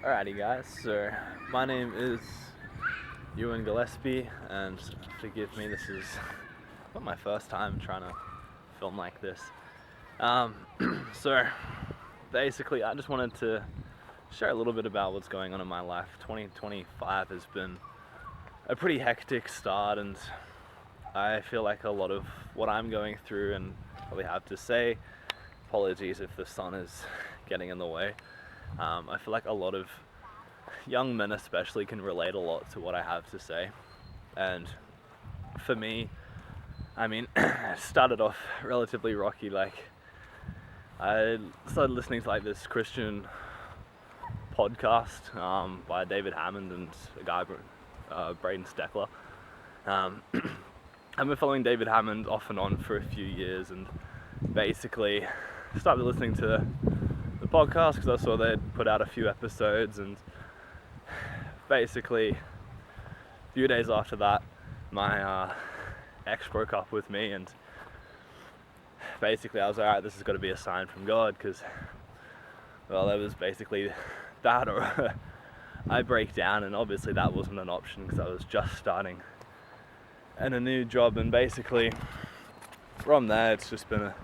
Alrighty guys, so my name is Ewan Gillespie, and forgive me, this is not my first time trying to film like this. Um, so basically I just wanted to share a little bit about what's going on in my life. 2025 has been a pretty hectic start, and I feel like a lot of what I'm going through, and probably have to say, apologies if the sun is getting in the way. I feel like a lot of young men especially can relate a lot to what I have to say. And for me, I mean, it started off relatively rocky. Like, I started listening to like this Christian podcast by David Hammond and a guy, Braden Steckler. Um, I've been following David Hammond off and on for a few years, and basically started listening to the podcast because I saw they'd put out a few episodes, and basically a few days after that, my ex broke up with me, and basically I was like, alright, this has got to be a sign from God, because, well, it was basically that, or I break down, and obviously that wasn't an option because I was just starting in a new job, and basically from there it's just been a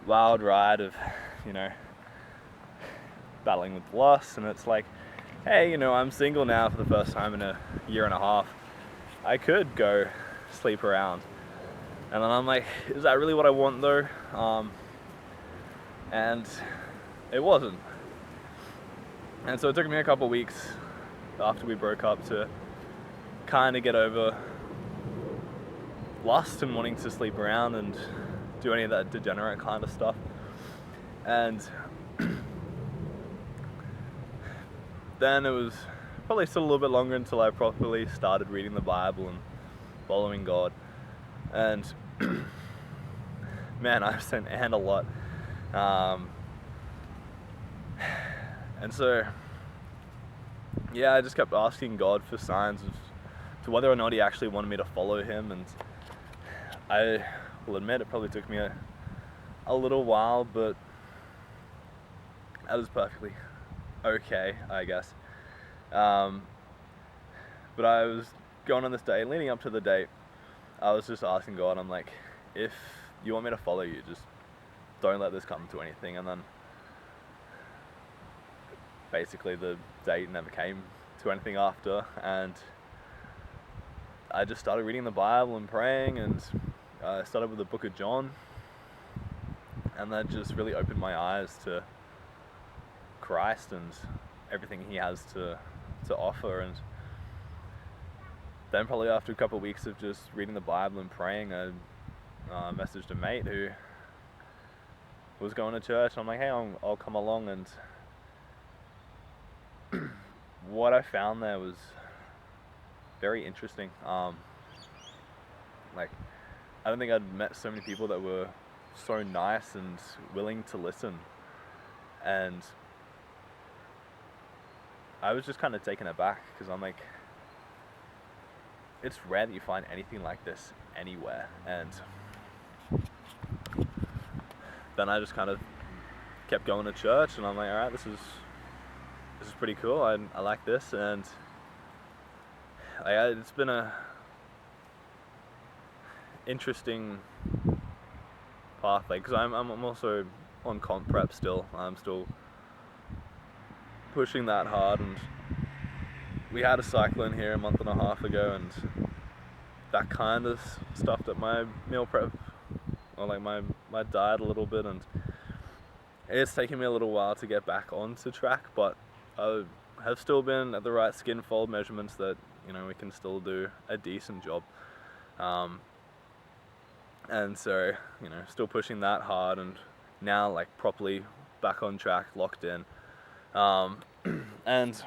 wild ride of, you know, battling with loss. And it's like, hey, I'm single now for the first time in a year and a half. I could go sleep around, and then I'm like, is that really what I want though? And it wasn't. And so it took me a couple weeks after we broke up to kind of get over lust and wanting to sleep around and do any of that degenerate kind of stuff. And then it was probably still a little bit longer until I properly started reading the Bible and following God. And man, I've sent Anne a lot. And so, yeah, I just kept asking God for signs to whether or not He actually wanted me to follow Him. And I will admit it probably took me a little while, but that was perfectly okay, I guess. But I was going on this date, leading up to the date, I was just asking God, I'm like, if you want me to follow you, just don't let this come to anything. And then basically the date never came to anything after, and I just started reading the Bible and praying, and I started with the book of John, and that just really opened my eyes to Christ and everything He has to offer. And then probably after a couple of weeks of just reading the Bible and praying, I messaged a mate who was going to church. I'm like, hey, I'll come along. And what I found there was very interesting. Like, I don't think I'd met so many people that were so nice and willing to listen. And I was just kind of taken aback, because I'm like, it's rare that you find anything like this anywhere. And then I just kind of kept going to church, and I'm like, alright, this is pretty cool. I like this. And it's been a interesting path, like, because I'm also on comp prep still. I'm still pushing that hard, and we had a cyclone here a month and a half ago, and that kind of stuffed up my meal prep, or like my diet a little bit, and it's taken me a little while to get back onto track, but I have still been at the right skin fold measurements that, we can still do a decent job. And so, still pushing that hard, and now like properly back on track, locked in. And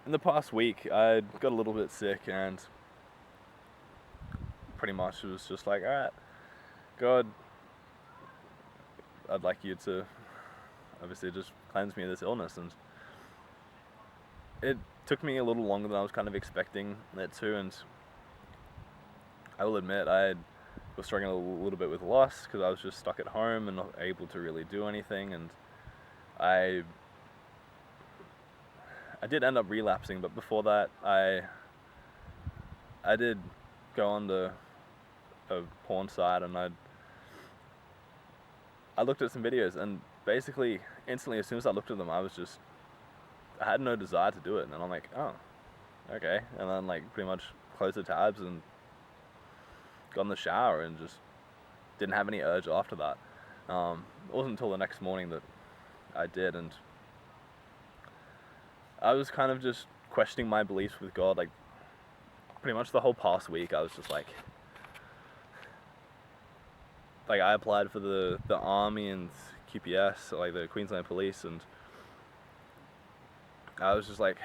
in the past week, I got a little bit sick, and pretty much was just like, alright, God, I'd like you to obviously just cleanse me of this illness. And it took me a little longer than I was kind of expecting it to, and I will admit I was struggling a little bit with loss, because I was just stuck at home and not able to really do anything. And I did end up relapsing, but before that, I did go on a porn site, and I looked at some videos, and basically instantly as soon as I looked at them, I had no desire to do it, and then I'm like, oh, okay, and then like pretty much closed the tabs and got in the shower and just didn't have any urge after that. It wasn't until the next morning that I did, and I was kind of just questioning my beliefs with God. Like pretty much the whole past week, I was just like I applied for the army and QPS, like the Queensland Police, and I was just like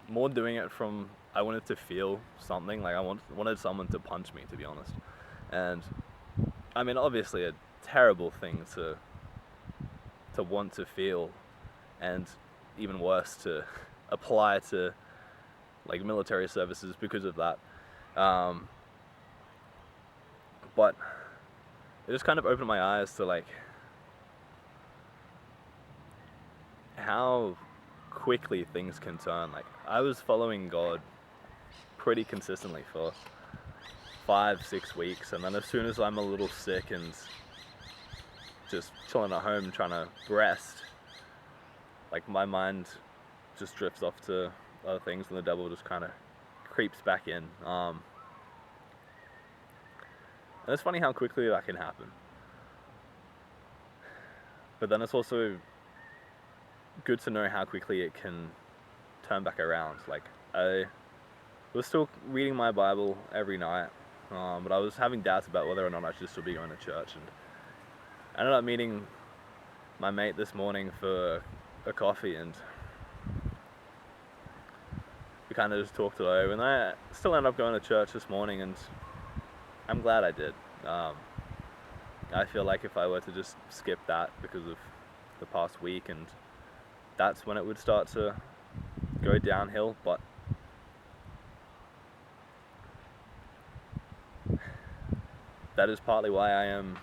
more doing it from, I wanted to feel something, like I wanted someone to punch me, to be honest. And I mean, obviously a terrible thing to want to feel, and even worse, to apply to like military services because of that. But it just kind of opened my eyes to like how quickly things can turn. Like I was following God pretty consistently for 5-6 weeks, and then as soon as I'm a little sick and just chilling at home trying to rest, like my mind just drifts off to other things, and the devil just kind of creeps back in. And it's funny how quickly that can happen, but then it's also good to know how quickly it can turn back around. Like I was still reading my Bible every night, but I was having doubts about whether or not I should still be going to church, and I ended up meeting my mate this morning for a coffee, and we kind of just talked it over, and I still ended up going to church this morning, and I'm glad I did. I feel like if I were to just skip that because of the past week, and that's when it would start to go downhill. But that is partly why I am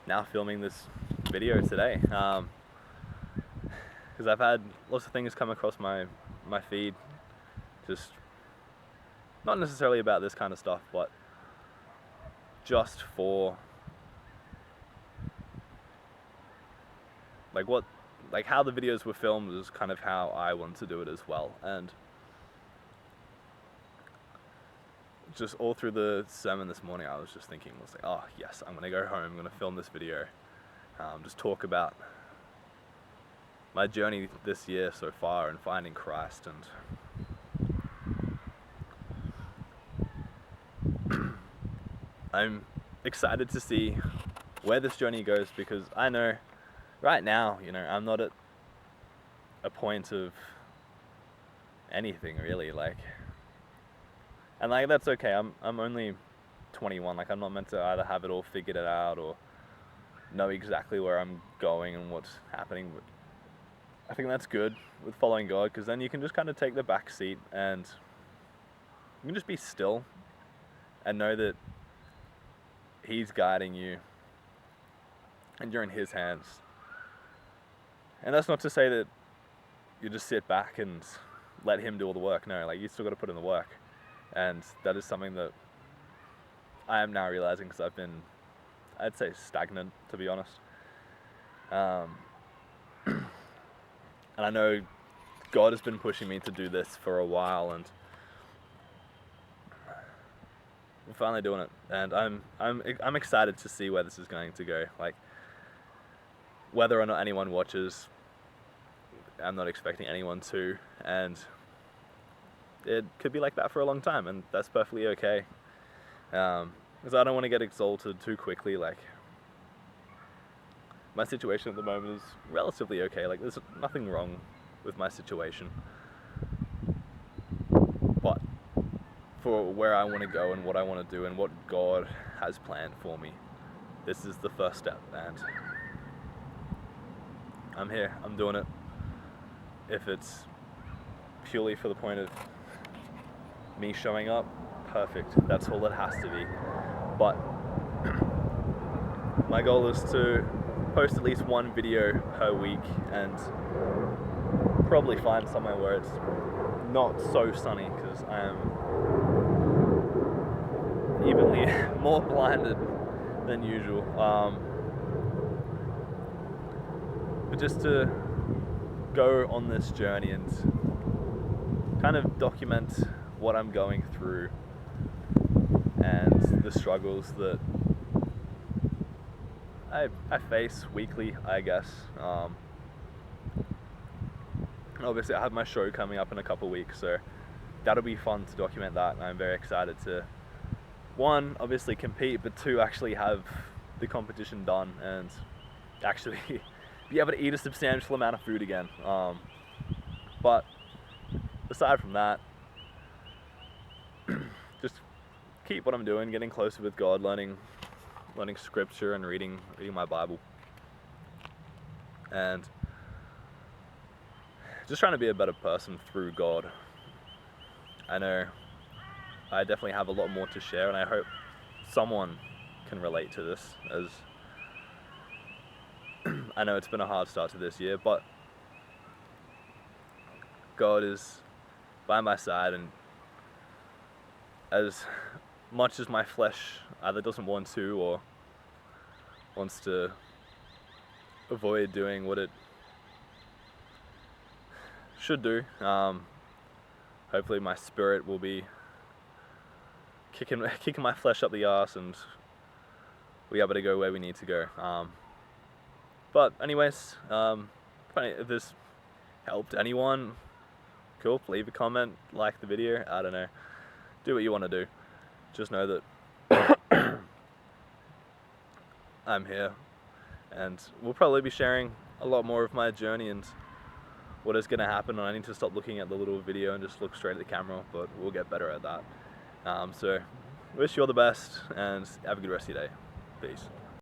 now filming this video today, because I've had lots of things come across my feed, just not necessarily about this kind of stuff, but just for like how the videos were filmed is kind of how I want to do it as well. And just all through the sermon this morning, I was just thinking, oh yes, I'm gonna go home, I'm gonna film this video, just talk about my journey this year so far and finding Christ. And I'm excited to see where this journey goes, because I know right now, I'm not at a point of anything really, and that's okay. I'm only 21. Like I'm not meant to either have it all figured out or know exactly where I'm going and what's happening. But I think that's good with following God, because then you can just kind of take the back seat and you can just be still and know that He's guiding you and you're in His hands. And that's not to say that you just sit back and let Him do all the work. No, you still got to put in the work. And that is something that I am now realizing, because I've been, I'd say, stagnant, to be honest. And I know God has been pushing me to do this for a while, and we're finally doing it. And I'm excited to see where this is going to go. Like, whether or not anyone watches, I'm not expecting anyone to, and it could be like that for a long time, and that's perfectly okay. Because I don't want to get exalted too quickly. Like, my situation at the moment is relatively okay. Like, there's nothing wrong with my situation. But for where I want to go and what I want to do and what God has planned for me, this is the first step, and I'm here, I'm doing it. If it's purely for the point of me showing up, perfect, that's all it has to be. But my goal is to post at least one video per week and probably find somewhere where it's not so sunny, because I am evenly more blinded than usual. But just to go on this journey and kind of document what I'm going through and the struggles that I face weekly, I guess. Obviously I have my show coming up in a couple of weeks, so that'll be fun to document that, and I'm very excited to, one, obviously compete, but two, actually have the competition done and actually be able to eat a substantial amount of food again. But aside from that, just keep what I'm doing, getting closer with God, learning scripture and reading my Bible, and just trying to be a better person through God. I know I definitely have a lot more to share, and I hope someone can relate to this, as I know it's been a hard start to this year, but God is by my side, and as much as my flesh either doesn't want to or wants to avoid doing what it should do, hopefully my spirit will be kicking my flesh up the arse and we'll be able to go where we need to go. But anyways, if this helped anyone, cool, leave a comment, like the video, I don't know, do what you want to do. Just know that I'm here, and we'll probably be sharing a lot more of my journey and what is going to happen. And I need to stop looking at the little video and just look straight at the camera, but we'll get better at that. So wish you all the best and have a good rest of your day. Peace.